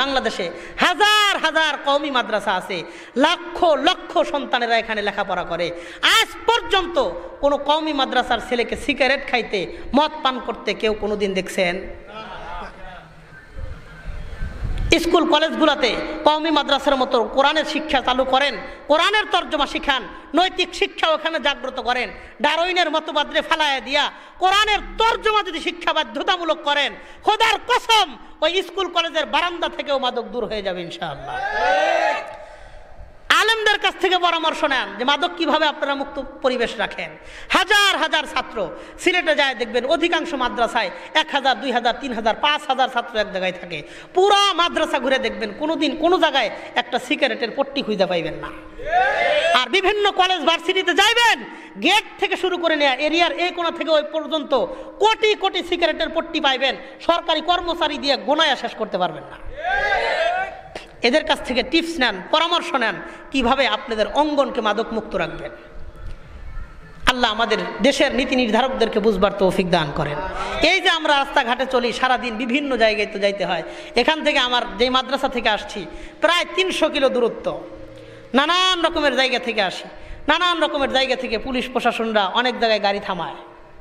বাংলাদেশে হাজার হাজার কওমি মাদ্রাসা আছে, লক্ষ লক্ষ সন্তানেরা এখানে লেখাপড়া করে। আজ পর্যন্ত কোনো কওমি মাদ্রাসার ছেলেকে সিগারেট খাইতে, মদ পান করতে কেউ কোনোদিন দেখছেন? স্কুল কলেজগুলোতে কওমি মাদ্রাসার মতো কোরআনের শিক্ষা চালু করেন, কোরআনের তর্জমা শিখান, নৈতিক শিক্ষা ওখানে জাগ্রত করেন। ডারউইনের মতবাদরে ফালায়া দিয়া কোরআনের তর্জমা যদি শিক্ষা বাধ্যতামূলক করেন, খোদার কসম ওই স্কুল কলেজের বারান্দা থেকেও মাদক দূর হয়ে যাবে ইনশাআল্লাহ। আলেমদের কাছ থেকে পরামর্শ নেন যে মাদক কিভাবে আপনারা মুক্ত পরিবেশ রাখেন। হাজার হাজার ছাত্র সিলেটে যায় দেখবেন, অধিকাংশ মাদ্রাসায় 1000, 2000, 3000, 5000 ছাত্র এক জায়গায় থাকে। পুরা মাদ্রাসা ঘুরে দেখবেন কোনোদিন কোনো জায়গায় একটা সিগারেটের পট্টি খুঁজে পাইবেন না। আর বিভিন্ন কলেজ ভার্সিটিতে যাইবেন, গেট থেকে শুরু করে নেয়া এরিয়ার এই কোণা থেকে ওই পর্যন্ত কোটি কোটি সিগারেটের পট্টি পাইবেন, সরকারি কর্মচারী দিয়ে গোনায়া শেষ করতে পারবেন না। এদের কাছ থেকে টিপস নেন, পরামর্শ নেন কিভাবে আপনাদের অঙ্গনকে মাদক মুক্ত রাখবেন। আল্লাহ আমাদের দেশের নীতি নির্ধারকদেরকে বুঝবার তৌফিক দান করেন। এই যে আমরা রাস্তাঘাটে চলি, সারাদিন বিভিন্ন জায়গায় তো যাইতে হয়। এখান থেকে আমার যে মাদ্রাসা থেকে আসছি প্রায় 300 কিলো দূরত্ব, নানান রকমের জায়গা থেকে আসি। নানান রকমের জায়গা থেকে পুলিশ প্রশাসনরা অনেক জায়গায় গাড়ি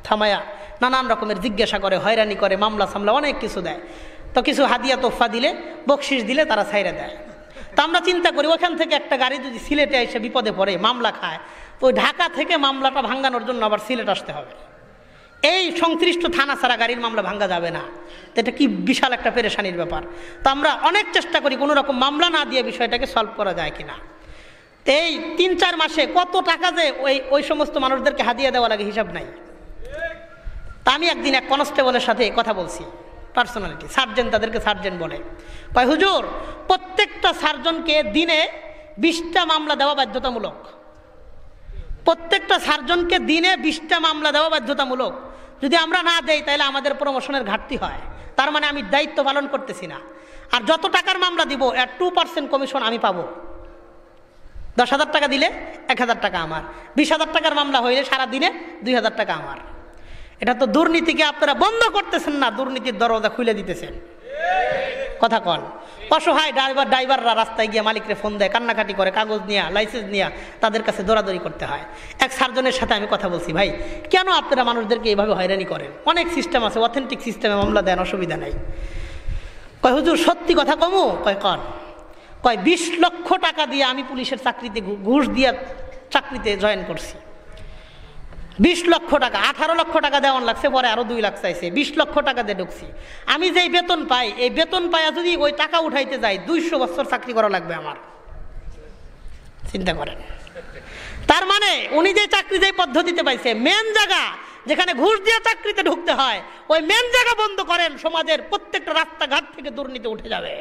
থামায়া নানান রকমের জিজ্ঞাসা করে, হয়রানি করে, মামলা সামলা অনেক কিছু দেয়। তো কিছু হাদিয়া তোফা দিলে, বকশিস দিলে তারা ছাইরা দেয়। তো আমরা চিন্তা করি ওখান থেকে একটা গাড়ি যদি সিলেটে এসে বিপদে পড়ে, মামলা খায়, ওই ঢাকা থেকে মামলাটা ভাঙ্গানোর জন্য আবার সিলেট আসতে হবে। এই সংশ্লিষ্ট থানা ছাড়া গাড়ির মামলা ভাঙ্গা যাবে না। তো এটা কি বিশাল একটা পেরেশানির ব্যাপার। তো আমরা অনেক চেষ্টা করি কোনো রকম মামলা না দিয়ে বিষয়টাকে সলভ করা যায় কিনা। তো এই 3-4 মাসে কত টাকা যে ওই সমস্ত মানুষদেরকে হাদিয়া দেওয়া লাগে হিসাব নাই। তা আমি একদিন এক কনস্টেবলের সাথে কথা বলছি, পার্সোনালিটি সার্জেন্ট, তাদেরকে সার্জেন্ট বলে। কয় হুজুর, প্রত্যেকটা সার্জনকে দিনে 20টা মামলা দেওয়া বাধ্যতামূলক। প্রত্যেকটা সার্জনকে দিনে 20টা মামলা দেওয়া বাধ্যতামূলক। যদি আমরা না দেই তাহলে আমাদের প্রমোশনের ঘাটতি হয়। তার মানে আমি দায়িত্ব পালন করতেছি না। আর যত টাকার মামলা দিব এর 2% কমিশন আমি পাবো। 10,000 টাকা দিলে 1000 টাকা আমার, 20,000 টাকার মামলা হইলে সারা দিনে 2000 টাকা আমার। এটা তো দুর্নীতিকে আপনারা বন্ধ করতেছেন না, দুর্নীতির দরজা খুলে দিতেছেন। কথা কন। অসহায় ড্রাইভাররা রাস্তায় গিয়ে মালিকরে ফোন দেয়, কান্নাকাটি করে, কাগজ নিয়ে, লাইসেন্স নিয়ে তাদের কাছে দৌড়াদৌড়ি করতে হয়। এক সার্জনের সাথে আমি কথা বলছি, ভাই কেন আপনারা মানুষদেরকে এইভাবে হয়রানি করেন? অনেক সিস্টেম আছে, অথেন্টিক সিস্টেমে মামলা দেন, অসুবিধা নাই। কয় হুজুর সত্যি কথা কমু? কয় কন। কয় 20 লক্ষ টাকা দিয়ে আমি পুলিশের চাকরিতে ঘুষ দিয়ে চাকরিতে জয়েন করছি। 20 লক্ষ টাকা, 18 লক্ষ টাকা দেওয়ান লাগছে, পরে আরো 2 লাখ চাইছে। 20 লক্ষ টাকা দিয়ে ঢুকছি। আমি যেই বেতন পাই, এই বেতন পাইয়া যদি ওই টাকা উঠাইতে যাই 200 বছর চাকরি করা লাগবে আমার। চিন্তা করেন। তার মানে উনি যে চাকরি যে পদ্ধতিতে পাইছে, মেন জায়গা যেখানে ঘুষ দিয়ে চাকরিতে ঢুকতে হয়, ওই মেন জায়গা বন্ধ করেন, সমাজের প্রত্যেকটা রাস্তাঘাট থেকে দুর্নীতি উঠে যাবে।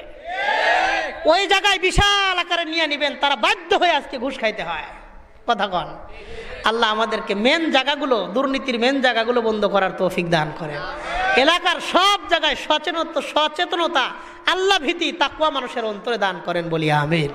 ওই জায়গায় বিশাল আকারে নিয়ে নিবেন, তারা বাধ্য হয়ে আজকে ঘুষ খাইতে হয়। কথা কন। আল্লাহ আমাদেরকে মেন জায়গাগুলো, দুর্নীতির মেন জায়গাগুলো বন্ধ করার তৌফিক দান করেন। এলাকার সব জায়গায় সচেতনতা, আল্লাহ ভীতি, তাকওয়া মানুষের অন্তরে দান করেন বলি আমিন।